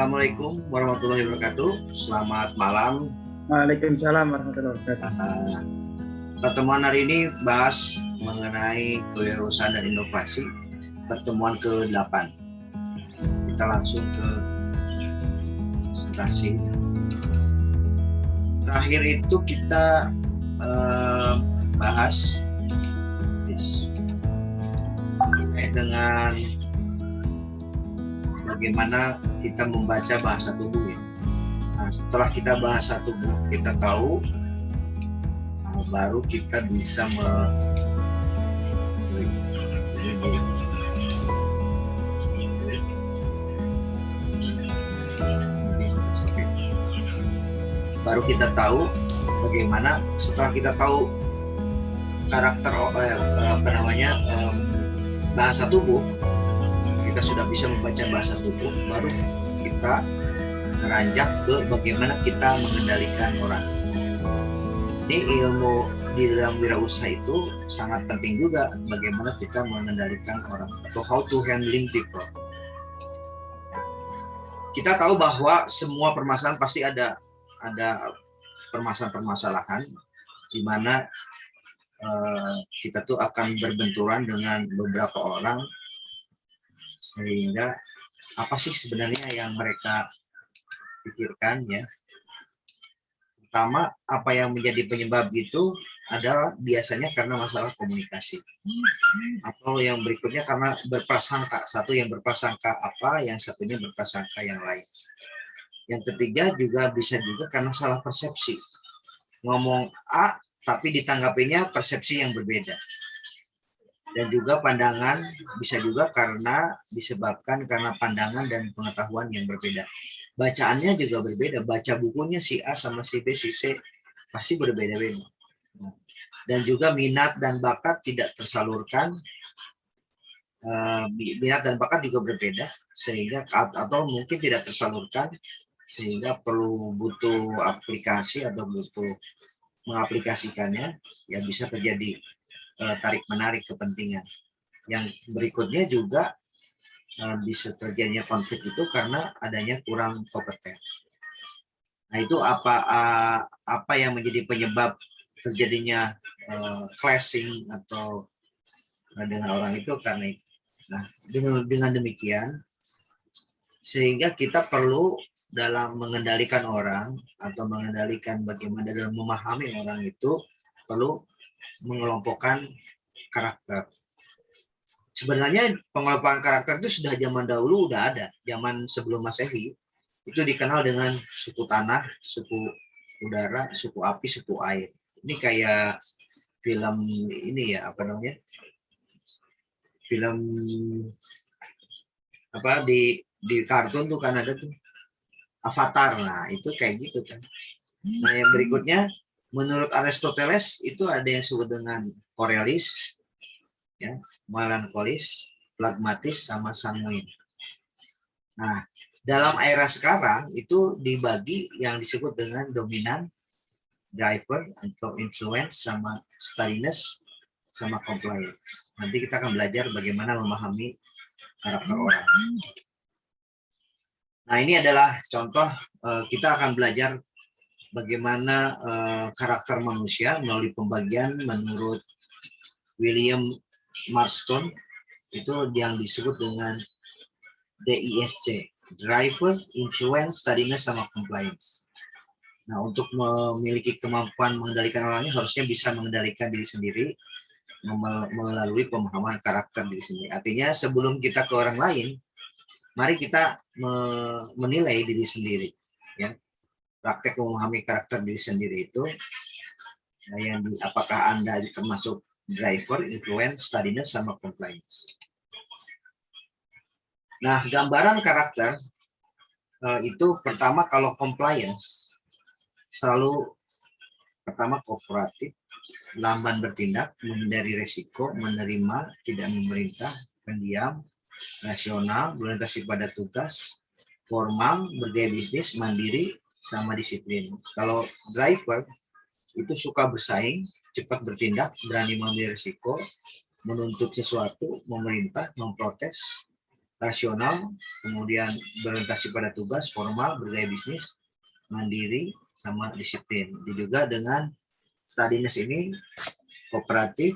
Assalamualaikum warahmatullahi wabarakatuh. Selamat malam. Waalaikumsalam warahmatullahi wabarakatuh. Pertemuan hari ini bahas mengenai kewirausahaan dan inovasi. Pertemuan ke-8. Kita langsung ke presentasi. Terakhir itu kita bahas terkait dengan bagaimana kita membaca bahasa tubuh ya. Nah, setelah kita bahasa tubuh, kita tahu, baru kita bisa baru kita tahu bagaimana setelah kita tahu karakter bahasa tubuh. Kita sudah bisa membaca bahasa tubuh, baru kita meranjak ke bagaimana kita mengendalikan orang. Ini ilmu di dalam wirausaha itu sangat penting juga, bagaimana kita mengendalikan orang atau how to handling people. Kita tahu bahwa semua permasalahan pasti ada permasalahan di mana kita tuh akan berbenturan dengan beberapa orang, sehingga apa sih sebenarnya yang mereka pikirkan ya. Pertama, apa yang menjadi penyebab itu adalah biasanya karena masalah komunikasi. Atau yang berikutnya karena berprasangka, satu yang berprasangka apa, yang satunya berprasangka yang lain. Yang ketiga juga bisa juga karena salah persepsi. Ngomong A tapi ditanggapinya persepsi yang berbeda. Dan juga pandangan bisa juga disebabkan karena pandangan dan pengetahuan yang berbeda. Bacaannya juga berbeda. Baca bukunya si A sama si B, si C pasti berbeda-beda. Dan juga minat dan bakat tidak tersalurkan. Minat dan bakat juga berbeda, sehingga atau mungkin tidak tersalurkan, sehingga butuh aplikasi atau butuh mengaplikasikannya, ya bisa terjadi tarik-menarik kepentingan. Yang berikutnya juga bisa terjadinya konflik itu karena adanya kurang kompeten. Nah, itu apa yang menjadi penyebab terjadinya clashing atau dengan orang itu karena itu. Nah, dengan demikian sehingga kita perlu dalam mengendalikan orang atau mengendalikan bagaimana dalam memahami orang itu perlu mengelompokkan karakter. Sebenarnya pengelompokan karakter itu sudah zaman dahulu udah ada, zaman sebelum Masehi itu dikenal dengan suku tanah, suku udara, suku api, suku air. Ini kayak film ini ya, film di kartun tuh kan ada tuh Avatar. Nah, itu kayak gitu kan. Nah, yang berikutnya menurut Aristoteles itu ada yang disebut dengan korealis, ya, melankolis, pragmatis, sama sanguin. Nah, dalam era sekarang itu dibagi yang disebut dengan dominan, driver, atau influence, sama steadiness, sama compliance. Nanti kita akan belajar bagaimana memahami karakter orang. Nah, ini adalah contoh, kita akan belajar bagaimana karakter manusia melalui pembagian menurut William Marston, itu yang disebut dengan DISC, Driver, Influence, Steadiness, sama Compliance. Nah, untuk memiliki kemampuan mengendalikan orangnya harusnya bisa mengendalikan diri sendiri melalui pemahaman karakter diri sendiri. Artinya sebelum kita ke orang lain, mari kita menilai diri sendiri, ya. Praktek memahami karakter diri sendiri itu, apakah Anda termasuk driver, influence, steadiness, sama compliance. Nah, gambaran karakter itu pertama kalau compliance selalu pertama kooperatif, lamban bertindak, menghindari resiko, menerima, tidak memerintah, pendiam, rasional, berorientasi pada tugas, formal, bergaya bisnis, mandiri, sama disiplin. Kalau driver itu suka bersaing, cepat bertindak, berani mengambil risiko, menuntut sesuatu, memerintah, memprotes, rasional, kemudian berorientasi pada tugas, formal, bergaya bisnis, mandiri, sama disiplin. Juga dengan steadiness ini kooperatif,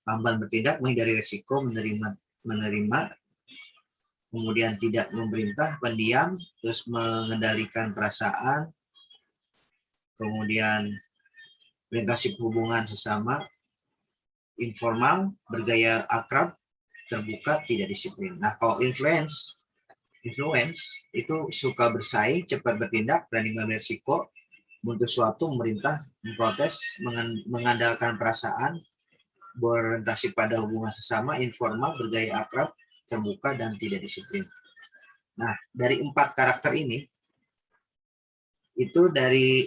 lamban bertindak, menghindari resiko, menerima, kemudian tidak memerintah, pendiam, terus mengendalikan perasaan, kemudian orientasi hubungan sesama, informal, bergaya akrab, terbuka, tidak disiplin. Nah, kalau influence itu suka bersaing, cepat bertindak, berani mengambil risiko, untuk suatu, memerintah, memprotes, mengandalkan perasaan, berorientasi pada hubungan sesama, informal, bergaya akrab, terbuka, dan tidak disiplin. Nah, dari 4 karakter ini, itu dari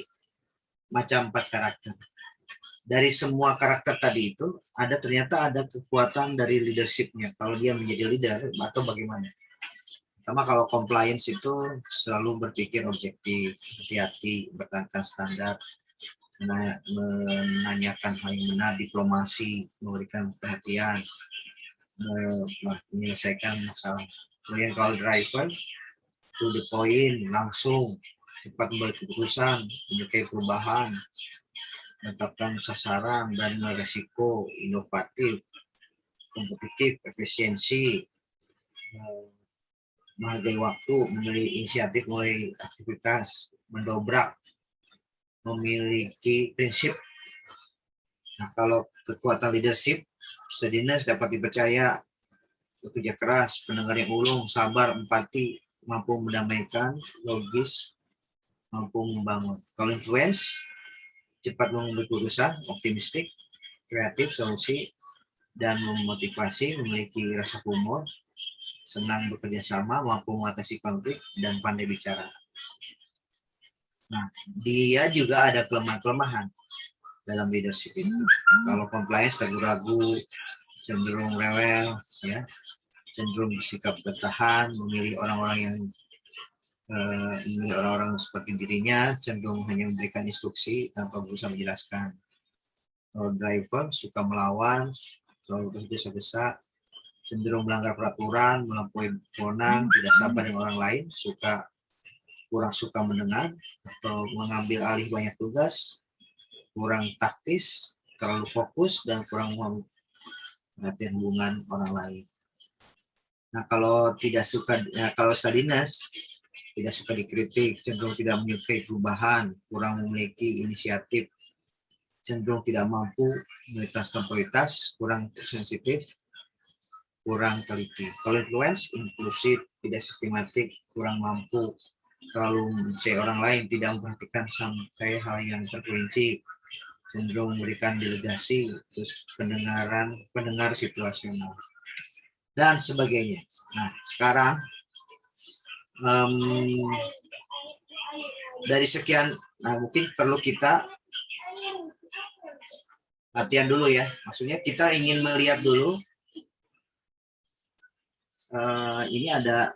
macam 4 karakter. Dari semua karakter tadi itu, ternyata ada kekuatan dari leadership-nya. Kalau dia menjadi leader, atau bagaimana. Pertama, kalau compliance itu selalu berpikir objektif, hati-hati, bertahankan standar, menanyakan hal yang benar, diplomasi, memberikan perhatian, menyelesaikan masalah. Kemudian kalau driver, to the point, langsung, cepat membuat keputusan, menyukai perubahan, menetapkan sasaran, dan resiko, inovatif, kompetitif, efisiensi, menghargai waktu, memilih inisiatif mulai aktivitas, mendobrak, memiliki prinsip. Nah, kalau kekuatan leadership, steadiness, dapat dipercaya, bekerja keras, pendengar yang ulung, sabar, empati, mampu mendamaikan, logis, mampu membangun. Kalau influence, cepat mengambil keputusan, optimistik, kreatif, solusi, dan memotivasi, memiliki rasa humor, senang bekerja sama, mampu mengatasi konflik, dan pandai bicara. Nah, dia juga ada kelemahan-kelemahan dalam leadership itu. Kalau compliance ragu-ragu, cenderung rewel, ya, cenderung bersikap bertahan, memilih orang-orang seperti dirinya, cenderung hanya memberikan instruksi tanpa berusaha menjelaskan. Kalau driver suka melawan, selalu tergesa-gesa, cenderung melanggar peraturan, melampaui wewenang, tidak sabar dengan orang lain, kurang suka mendengar atau mengambil alih banyak tugas, kurang taktis, terlalu fokus, dan kurang perhatian hubungan orang lain. Nah, kalau steadiness, tidak suka dikritik, cenderung tidak menyukai perubahan, kurang memiliki inisiatif, cenderung tidak mampu menuntaskan prioritas, kurang sensitif, kurang teliti. Kalau influence, impulsif, tidak sistematik, kurang mampu, terlalu mencari orang lain, tidak memperhatikan sampai hal yang terperinci, cenderung memberikan delegasi, terus pendengar situasional, dan sebagainya. Nah, sekarang dari sekian, mungkin perlu kita latihan dulu ya. Maksudnya kita ingin melihat dulu, ini ada,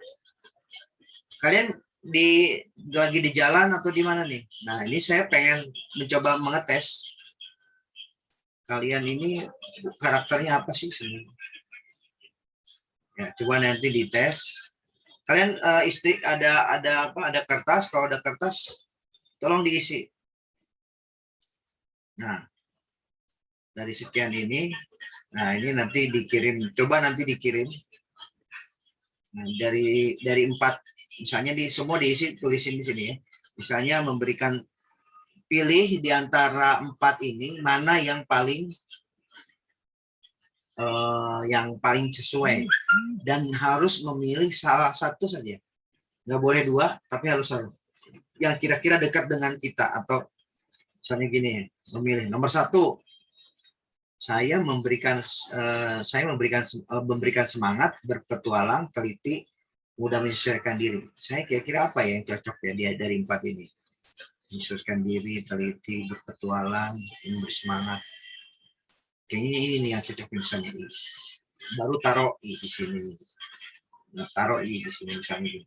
kalian lagi di jalan atau di mana nih? Nah, ini saya pengen mencoba mengetes kalian ini karakternya apa sih sebenarnya. Ya, coba nanti dites. Kalian ada kertas, kalau ada kertas tolong diisi. Nah, dari sekian ini, nah ini nanti dikirim, coba nanti dikirim. Nah, dari 4, misalnya semua diisi, tulisin di sini ya. Misalnya memberikan, pilih di antara 4 ini mana yang paling sesuai, dan harus memilih salah satu saja. Nggak boleh 2, tapi harus satu. Yang kira-kira dekat dengan kita, atau misalnya gini, memilih nomor 1. Saya memberikan semangat, berpetualang, teliti, mudah menyesuaikan diri. Saya kira-kira apa ya yang cocok ya dia dari 4 ini? Menyesuaikan diri, teliti, berpetualang, memberi semangat. Kayaknya ini yang cocok misalnya ini. Baru taruh di sini. Taruh di sini misalnya.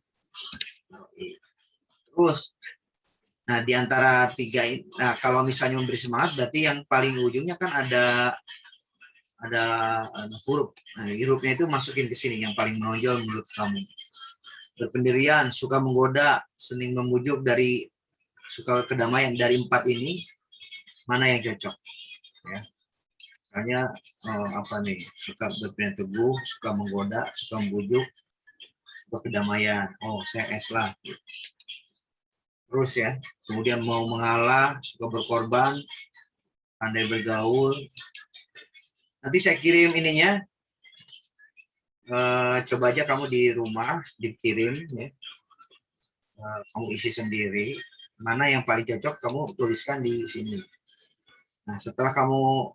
Terus, nah di antara 3 ini, nah kalau misalnya memberi semangat, berarti yang paling ujungnya kan ada ada huruf. Nah, hurufnya itu masukin ke sini yang paling menonjol menurut kamu. Berpendirian, suka menggoda, seni membujuk, dari suka kedamaian. Dari 4 ini mana yang cocok? Ya. Misalnya apa nih? Suka berpendirian teguh, suka menggoda, suka membujuk, suka kedamaian. Oh, saya S lah. Terus ya, kemudian mau mengalah, suka berkorban, pandai bergaul. Nanti saya kirim ininya. Coba aja kamu di rumah dikirim ya. Kamu isi sendiri. Mana yang paling cocok kamu tuliskan di sini. Nah, setelah kamu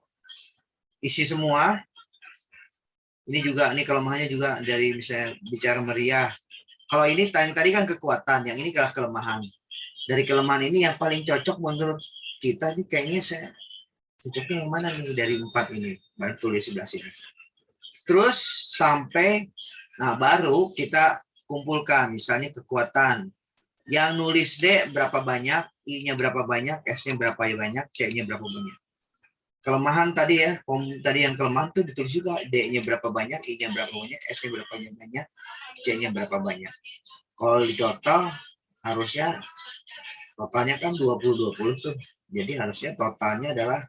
isi semua, ini juga, ini kelemahannya juga dari misalnya bicara meriah. Kalau ini yang tadi kan kekuatan, yang ini adalah kelemahan. Dari kelemahan ini yang paling cocok menurut kita nih kayaknya saya cocoknya yang mana nih dari 4 ini. Baru tulis sebelah sini. Terus sampai, nah baru kita kumpulkan misalnya kekuatan. Yang nulis D berapa banyak, I-nya berapa banyak, S-nya berapa banyak, C-nya berapa banyak. Kelemahan tadi ya, tadi yang kelemahan tuh ditulis juga, D-nya berapa banyak, I-nya berapa banyak, S-nya berapa banyak, C-nya berapa banyak. Kalau di total harusnya totalnya kan 20-20 tuh. Jadi harusnya totalnya adalah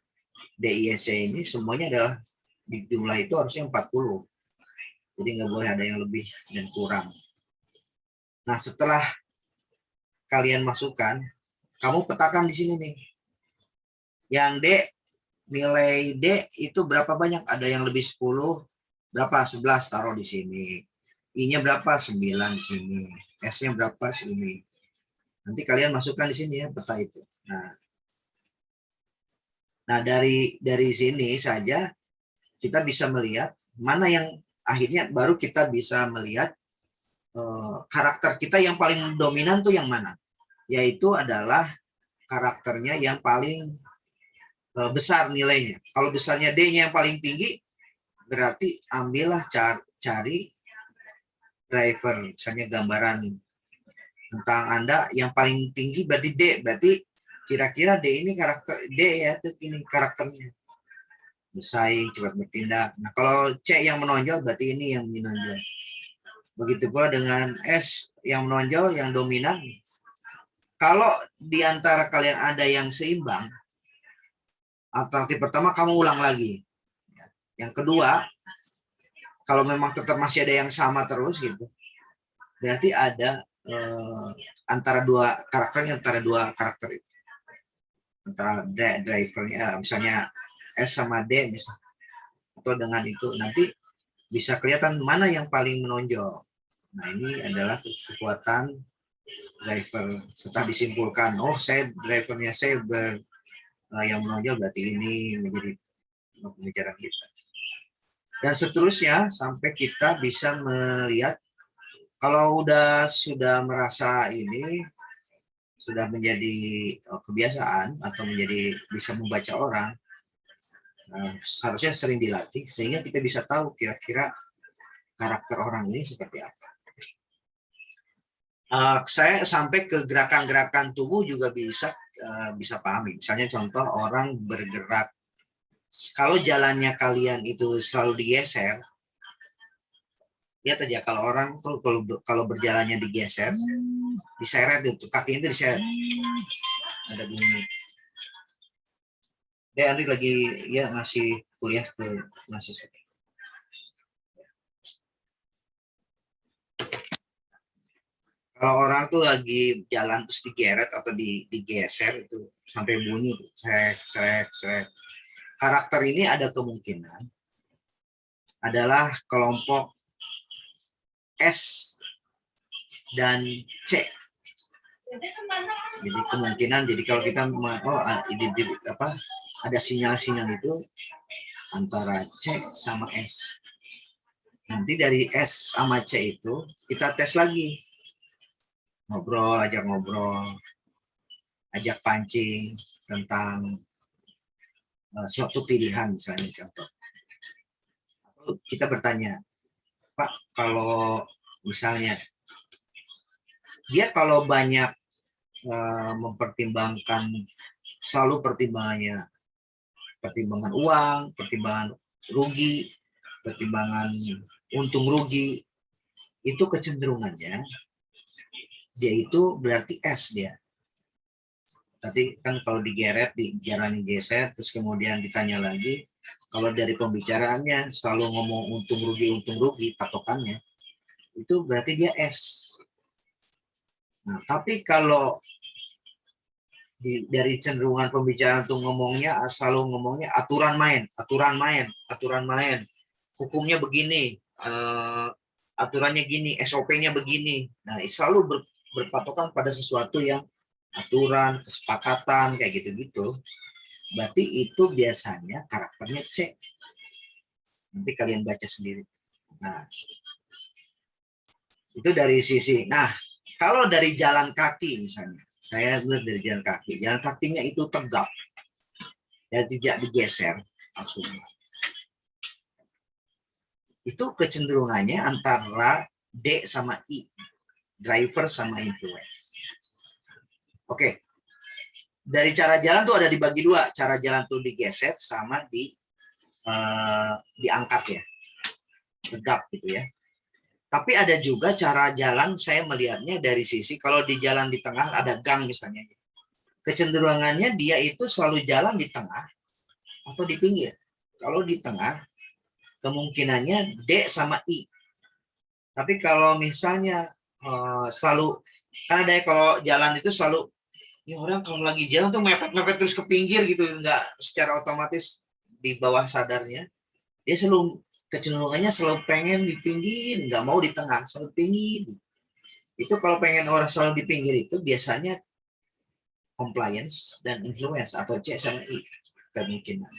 DISC ini semuanya adalah di jumlah itu harusnya 40. Jadi nggak boleh ada yang lebih dan kurang. Nah, setelah kalian masukkan, kamu petakan di sini nih. Yang D, nilai D itu berapa banyak? Ada yang lebih 10, berapa? 11 taruh di sini. I-nya berapa? 9 di sini. S-nya berapa? Sini. Nanti kalian masukkan di sini ya peta itu. Nah dari sini saja kita bisa melihat mana yang akhirnya baru kita bisa melihat karakter kita yang paling dominan tuh yang mana, yaitu adalah karakternya yang paling besar nilainya. Kalau besarnya D-nya yang paling tinggi, berarti ambillah cari driver, misalnya gambaran tentang Anda yang paling tinggi berarti D, berarti kira-kira D ini karakter D ya, ini karakternya. Bersaing, cepat bertindak. Nah, kalau C yang menonjol berarti ini yang menonjol. Begitu pula dengan S yang menonjol, yang dominan. Kalau di antara kalian ada yang seimbang, alternatif pertama kamu ulang lagi. Yang kedua, kalau memang tetap masih ada yang sama terus gitu, berarti ada antara dua karakter itu. Antara drivernya, misalnya S sama D misalnya. Atau dengan itu nanti bisa kelihatan mana yang paling menonjol. Nah, ini adalah kekuatan driver. Setelah disimpulkan, oh drivernya saya yang menonjol berarti ini menjadi pembicaraan kita. Dan seterusnya sampai kita bisa melihat kalau sudah merasa ini sudah menjadi kebiasaan atau menjadi bisa membaca orang, harusnya sering dilatih sehingga kita bisa tahu kira-kira karakter orang ini seperti apa. Saya sampai ke gerakan-gerakan tubuh juga bisa pahami. Misalnya contoh orang bergerak, kalau jalannya kalian itu selalu digeser, lihat aja kalau orang kalau berjalannya digeser, diseret itu kakinya itu diseret, ada bunyi. Dia Andri lagi ya ngasih kuliah ke mahasiswa. Kalau orang tuh lagi jalan terus digeret atau digeser itu sampai bunyi, seret. Karakter ini ada kemungkinan adalah kelompok S dan C. Jadi kemungkinan, jadi kalau kita ada sinyal-sinyal itu antara C sama S. Nanti dari S sama C itu kita tes lagi. Ajak ngobrol, ajak pancing tentang suatu pilihan misalnya contoh. Atau kita bertanya, Pak, kalau misalnya dia kalau banyak mempertimbangkan, selalu pertimbangan uang, pertimbangan rugi, pertimbangan untung rugi, itu kecenderungannya dia itu berarti S dia. Tadi kan kalau digeret, dijalani geser, terus kemudian ditanya lagi, kalau dari pembicaraannya selalu ngomong untung rugi, patokannya, itu berarti dia S. Nah, tapi kalau dari cenderungan pembicaraan tuh ngomongnya, selalu ngomongnya aturan main, hukumnya begini, aturannya gini, SOP-nya begini. Nah, selalu berpatokan pada sesuatu yang aturan, kesepakatan, kayak gitu-gitu. Berarti itu biasanya karakternya C. Nanti kalian baca sendiri. Nah, itu dari sisi. Nah, kalau dari jalan kaki misalnya, saya melihat dari jalan kakinya itu tegak, ya tidak digeser maksudnya. Itu kecenderungannya antara D sama I, driver sama influence. Oke, dari cara jalan tuh ada dibagi dua, cara jalan tuh digeser sama diangkat ya, tegap gitu ya. Tapi ada juga cara jalan, saya melihatnya dari sisi kalau di jalan di tengah ada gang misalnya, kecenderungannya dia itu selalu jalan di tengah atau di pinggir. Kalau di tengah kemungkinannya D sama I. Tapi kalau misalnya selalu, kan ada ya kalau jalan itu selalu, ini orang kalau lagi jalan tuh mepet-mepet terus ke pinggir gitu, nggak secara otomatis di bawah sadarnya. Dia selalu kecenderungannya selalu pengen di pinggir, nggak mau di tengah, selalu pinggir. Itu kalau pengen orang selalu di pinggir itu biasanya compliance dan influence atau C sama I kemungkinan.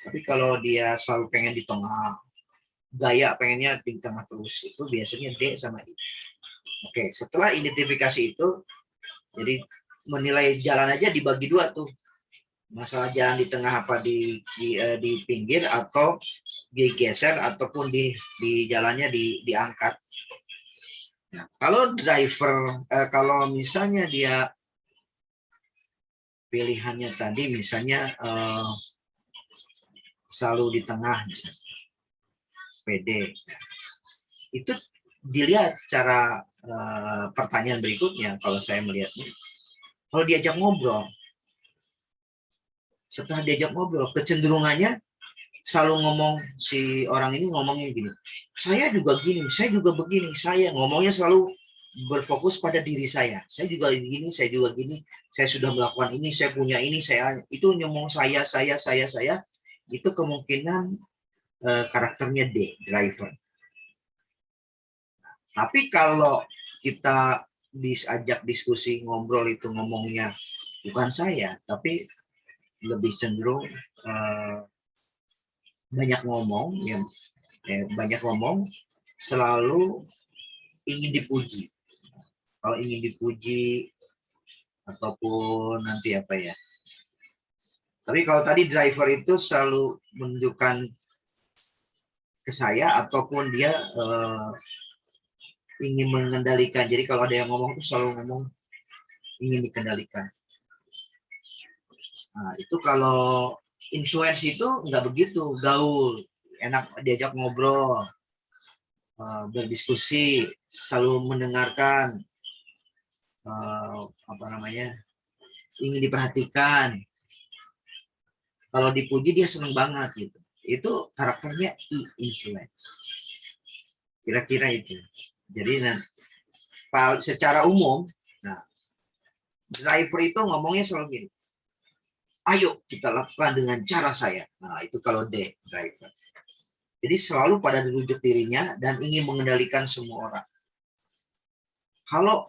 Tapi kalau dia selalu pengen di tengah, gaya pengennya di tengah terus, itu biasanya D sama I. Oke, setelah identifikasi itu, jadi menilai jalan aja dibagi dua tuh. Masalah jalan di tengah apa di pinggir atau digeser ataupun di jalannya diangkat. Nah, kalau driver kalau misalnya dia pilihannya tadi misalnya selalu di tengah misalnya PD, itu dilihat cara pertanyaan berikutnya. Kalau saya melihatnya, kalau diajak ngobrol, setelah diajak ngobrol kecenderungannya selalu ngomong, si orang ini ngomongnya gini, saya juga gini, saya juga begini, saya ngomongnya selalu berfokus pada diri saya juga gini, saya juga gini, saya sudah melakukan ini, saya punya ini, saya itu ngomong saya, itu kemungkinan karakternya D, driver. Tapi kalau kita diajak diskusi ngobrol itu ngomongnya bukan saya, tapi lebih cenderung banyak ngomong, ya, banyak ngomong, selalu ingin dipuji. Kalau ingin dipuji ataupun nanti apa ya. Tapi kalau tadi driver itu selalu menunjukkan ke saya ataupun dia ingin mengendalikan. Jadi kalau ada yang ngomong itu selalu ngomong ingin dikendalikan. Nah, itu kalau influence itu nggak begitu, gaul, enak diajak ngobrol, berdiskusi, selalu mendengarkan, ingin diperhatikan. Kalau dipuji dia senang banget gitu. Itu karakternya I, influence. Kira-kira itu. Jadi secara umum, nah, driver itu ngomongnya selalu gini, ayo kita lakukan dengan cara saya. Nah, itu kalau D, driver. Jadi selalu pada dirujuk dirinya dan ingin mengendalikan semua orang. Kalau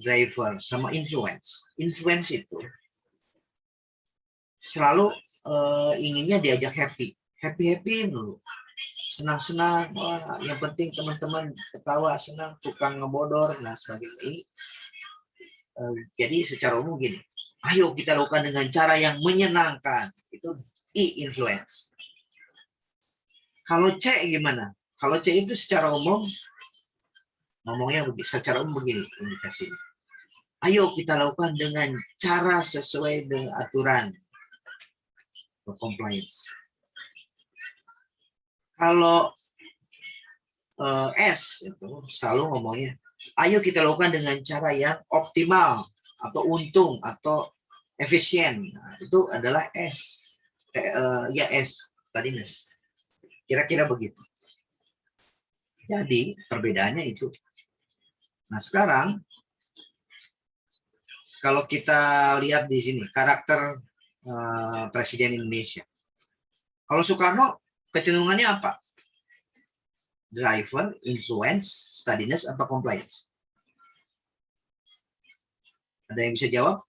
driver sama influence itu selalu inginnya diajak happy dulu, senang-senang, wah yang penting teman-teman ketawa, senang, tukang ngebodor, nah sebagainya. Ini jadi secara umum gini, ayo kita lakukan dengan cara yang menyenangkan, itu I, influence. Kalau C gimana? Kalau C itu secara umum ngomongnya secara umum begini indikasinya. Ayo kita lakukan dengan cara sesuai dengan aturan, compliance. Kalau S itu selalu ngomongnya, ayo kita lakukan dengan cara yang optimal atau untung atau efisien. Nah, itu adalah S. Ya S, tadiness. Kira-kira begitu. Jadi perbedaannya itu. Nah sekarang kalau kita lihat di sini karakter Presiden Indonesia. Kalau Soekarno kecenderungannya apa? Driver, influence, steadiness, atau compliance? Ada yang bisa jawab?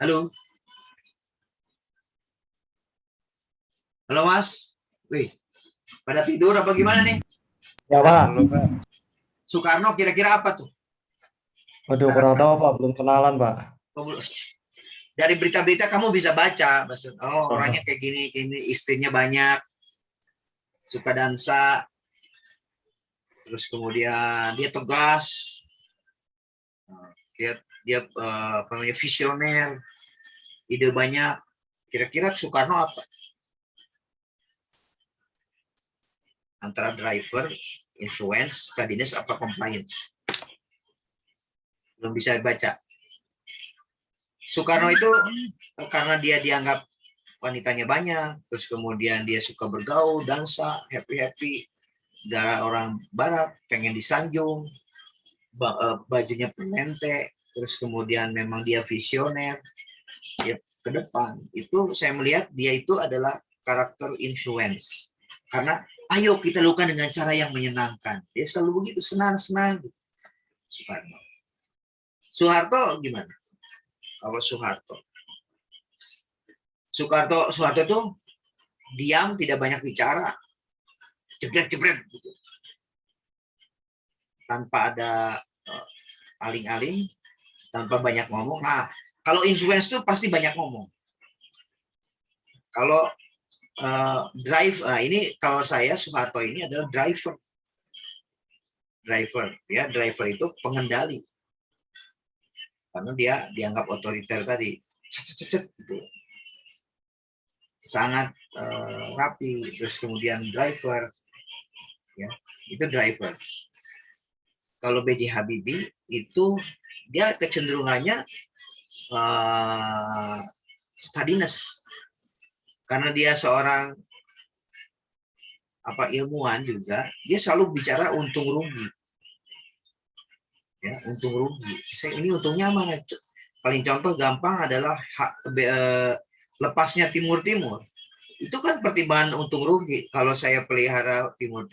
Halo? Halo Mas? Wih, pada tidur apa gimana nih? Ya Pak. Soekarno kira-kira apa tuh? Waduh, kurang tahu Pak, belum kenalan Pak. Dari berita-berita kamu bisa baca, oh orangnya kayak gini, istrinya banyak, suka dansa, terus kemudian dia tegas, dia apa namanya, visioner, ide banyak. Kira-kira Soekarno apa? Antara driver, influence, steadiness, apa compliance? Belum bisa baca. Soekarno itu karena dia dianggap wanitanya banyak, terus kemudian dia suka bergaul, dansa, happy, darah orang barat, pengen disanjung, bajunya penente, terus kemudian memang dia visioner, dia ke depan. Itu saya melihat dia itu adalah karakter influence. Karena ayo kita lakukan dengan cara yang menyenangkan. Dia selalu begitu, senang-senang. Soekarno. Soeharto gimana? Kalau Soeharto itu diam, tidak banyak bicara, jebret-jebret gitu. Tanpa ada aling-aling, tanpa banyak ngomong. Nah, kalau influence itu pasti banyak ngomong. Kalau ini kalau saya Soeharto ini adalah driver, ya, driver itu pengendali, karena dia dianggap otoriter tadi, gitu. Sangat rapi, terus kemudian driver, ya, itu driver. Kalau B.J. Habibie itu dia kecenderungannya steadiness, karena dia seorang ilmuwan juga, dia selalu bicara untung rugi, ya, untung rugi. Ini untungnya mana? Paling contoh gampang adalah lepasnya Timur itu kan pertimbangan untung rugi. Kalau saya pelihara Timur,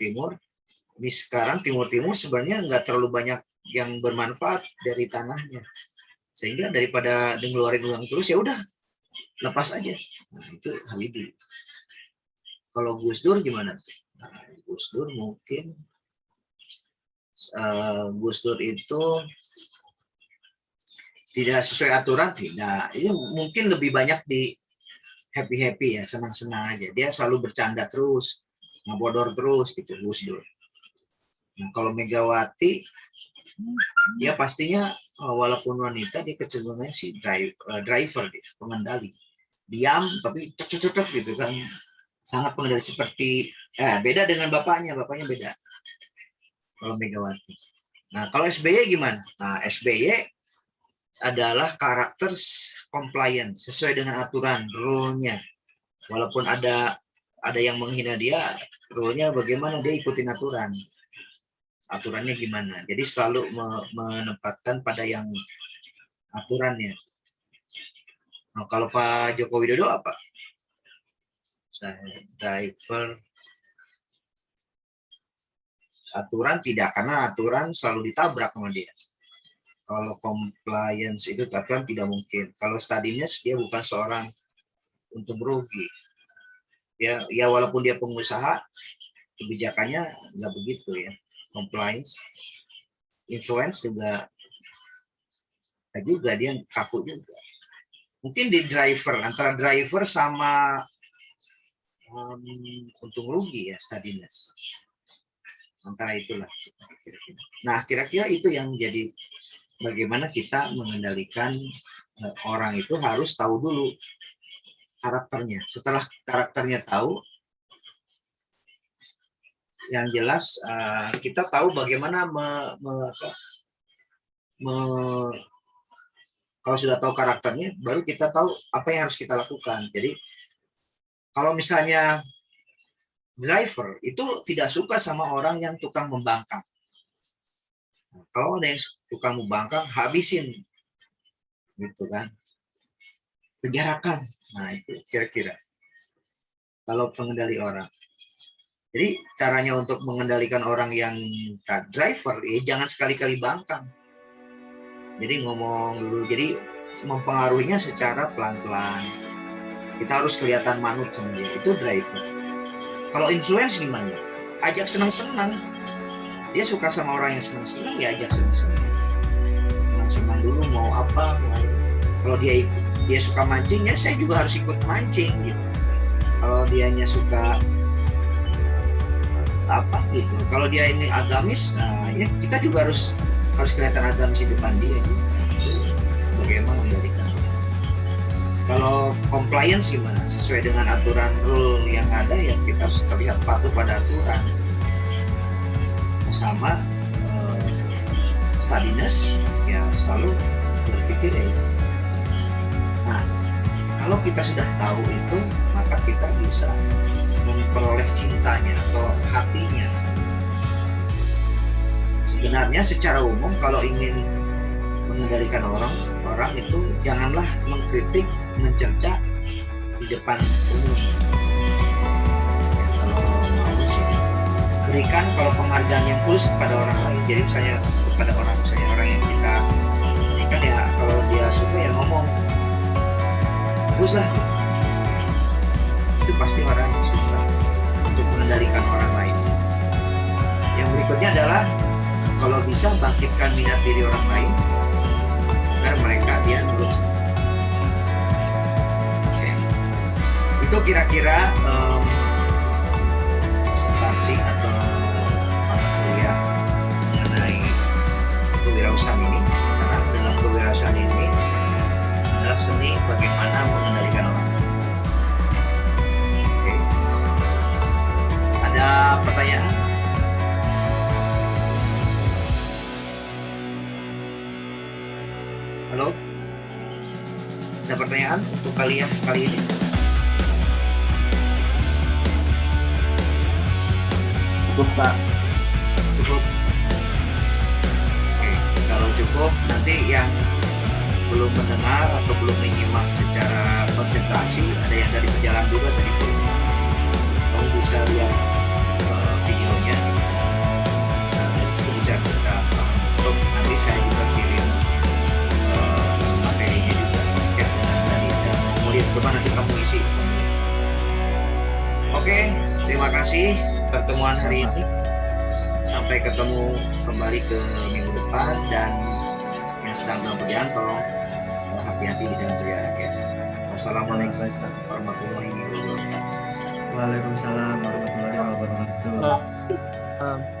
di sekarang Timur sebenarnya nggak terlalu banyak yang bermanfaat dari tanahnya, sehingga daripada ngeluarin uang terus, ya udah lepas aja. Nah, itu Habibie. Kalau Gus Dur gimana? Nah, Gus Dur mungkin Gus Dur itu tidak sesuai aturan, tidak. Ini mungkin lebih banyak di happy ya, senang-senang aja. Dia selalu bercanda terus, ngebodor terus gitu Gus Dur. Nah, kalau Megawati, dia pastinya walaupun wanita, dia kecenderungannya si driver, dia, pengendali. Diam tapi cocok gitu kan, sangat pengendali, seperti beda dengan bapaknya beda. Kalau Megawati. Nah, kalau SBY gimana? Nah, SBY adalah karakter compliant, sesuai dengan aturan, rule-nya. Walaupun ada yang menghina dia, rule-nya bagaimana, dia ikutin aturan. Aturannya gimana? Jadi selalu menempatkan pada yang aturannya. Nah, kalau Pak Joko Widodo apa? Driver, aturan tidak, karena aturan selalu ditabrak sama dia. Kalau compliance itu aturan tidak mungkin. Kalau steadiness, dia bukan seorang untung rugi. Ya walaupun dia pengusaha, kebijakannya nggak begitu ya. Compliance, influence juga dia kaku juga. Mungkin di driver, antara driver sama untung rugi ya, steadiness. Antara itulah. Nah, kira-kira itu yang jadi bagaimana kita mengendalikan orang itu harus tahu dulu karakternya. Setelah karakternya tahu, yang jelas kita tahu bagaimana kalau sudah tahu karakternya, baru kita tahu apa yang harus kita lakukan. Jadi kalau misalnya driver itu tidak suka sama orang yang tukang membangkang. Kalau ada yang tukang membangkang, habisin, gitu kan, penjarakan. Nah itu kira-kira kalau pengendali orang. Jadi caranya untuk mengendalikan orang yang driver, ya jangan sekali-kali bangkang. Jadi ngomong dulu, jadi mempengaruhinya secara pelan-pelan. Kita harus kelihatan manut sama dia, itu driver. Kalau influence gimana? Ajak senang-senang. Dia suka sama orang yang senang-senang, ya ajak senang-senang. Senang-senang dulu mau apa. Kalau dia suka mancing, ya saya juga harus ikut mancing gitu. Kalau dianya suka apa gitu, kalau dia ini agamis, nah ya kita juga harus kelihatan agamis di depan dia gitu. Bagaimana memberikan. Kalau compliance gimana? Sesuai dengan aturan rule yang ada, ya kita harus terlihat patuh pada aturan. Sama steadiness, ya selalu berpikir ya. Nah, kalau kita sudah tahu itu, maka kita bisa memperoleh cintanya atau hatinya. Sebenarnya secara umum kalau ingin mengendalikan orang itu janganlah mengkritik, mencerca di depan umum. Kalau mau sih berikan kalau penghargaan yang tulus kepada orang lain. Jadi misalnya kepada orang yang kita ini kan ya, kalau dia suka ya ngomong bagus lah, itu pasti orang yang suka. Untuk mengendalikan orang lain. Yang berikutnya adalah kalau bisa bangkitkan minat diri orang lain agar mereka dia nurut. Oke. Itu kira-kira presentasi atau mata kuliah mengenai kewirausahaan ini. Karena dalam kewirausahaan ini adalah seni bagaimana mengendalikan orang. Ada pertanyaan? Halo? Ada pertanyaan untuk kalian kali ini? Cukup, Pak. Cukup? Oke, kalau cukup nanti yang belum mendengar atau belum menyimak secara konsentrasi, ada yang dari perjalanan juga tadi tuh, kamu bisa lihat videonya. Nah, dari situ bisa kita paham. Untuk nanti saya juga kirim materinya juga terkait dengan dari kemudian coba nanti kamu isi. Oke, terima kasih pertemuan hari ini. Sampai ketemu kembali ke minggu depan, dan yang sedang dalam perjalanan tolong hati-hati di dalam perjalanan ya. Wassalamualaikum warahmatullahi wabarakatuh. Waalaikumsalam warahmatullahi wabarakatuh.